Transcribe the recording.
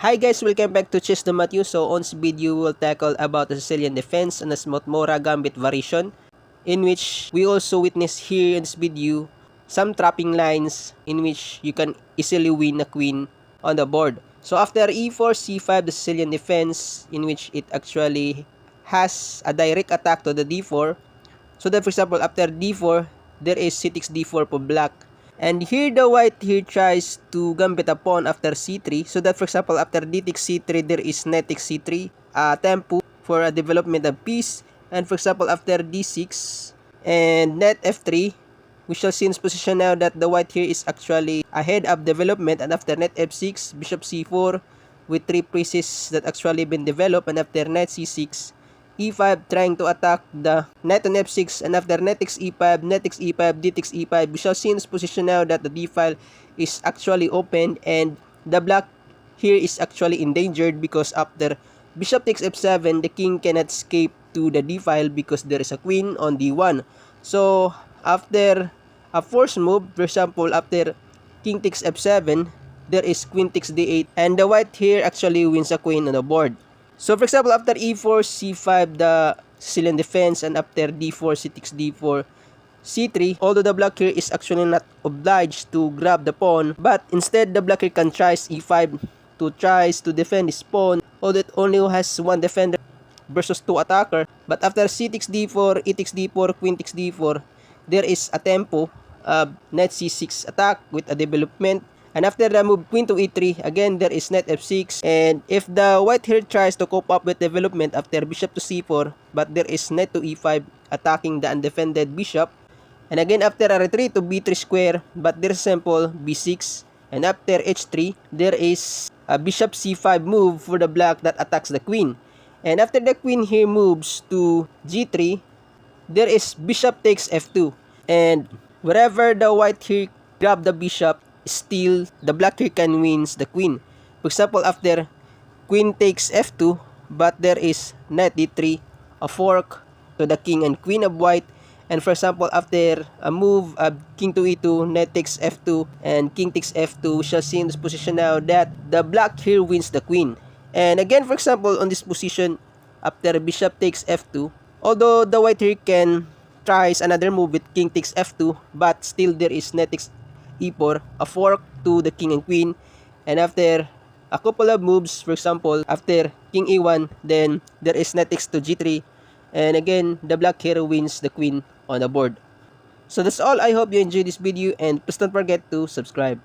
Hi guys, welcome back to Chess the Matthew. So on this video, we will tackle about the Sicilian defense and the Smith-Morra Gambit variation, in which we also witness here in this video some trapping lines in which you can easily win a queen on the board. So after e4, c5, the Sicilian defense, in which it actually has a direct attack to the d4. So that for example, after d4, there is c takes d4 for black. And here the white here tries to gambit a pawn after c3. So that for example, after d takes c3, there is knight takes c3, tempo for a development of piece. And for example, after d6 and knight f3, we shall see in this position now that the white here is actually ahead of development. And after knight f6, bishop c4 with 3 pieces that actually been developed. And after knight c6, e5 trying to attack the knight on f6, and after knight takes e5, knight takes e5, d takes e5, we shall see in this position now that the d file is actually open and the black here is actually endangered because after bishop takes f7, the king cannot escape to the d file because there is a queen on d1. So after a forced move, for example, after king takes f7, there is queen takes d8, and the white here actually wins a queen on the board. So for example, after e4, c5, the Sicilian defense, and after d4, c takes d4, c3, although the black here is actually not obliged to grab the pawn, but instead the black here can try e5 to tries to defend his pawn, although it only has one defender versus two attacker. But after c takes d4, e takes d4, queen takes d4, there is a tempo of knight c6 attack with a development. And after the move queen to e3, again there is knight f6. And if the white here tries to cope up with development after bishop to c4, but there is knight to e5 attacking the undefended bishop. And again after a retreat to b3 square, but there's simple b6. And after h3, there is a bishop c5 move for the black that attacks the queen. And after the queen here moves to g3, there is bishop takes f2. And wherever the white here grab the bishop, still the black here can wins the queen. For example, after queen takes f2, but there is knight d3, a fork to the king and queen of white. And for example, after a move of king to e2, knight takes f2, and king takes f2, we shall see in this position now that the black here wins the queen. And again, for example, on this position, after bishop takes f2, although the white here can tries another move with king takes f2, but still there is knight takes e4, a fork to the king and queen. And after a couple of moves, for example, after king e1, then there is knight takes to g3, and again the black here wins the queen on the board. So that's all. I hope you enjoyed this video, and please don't forget to subscribe.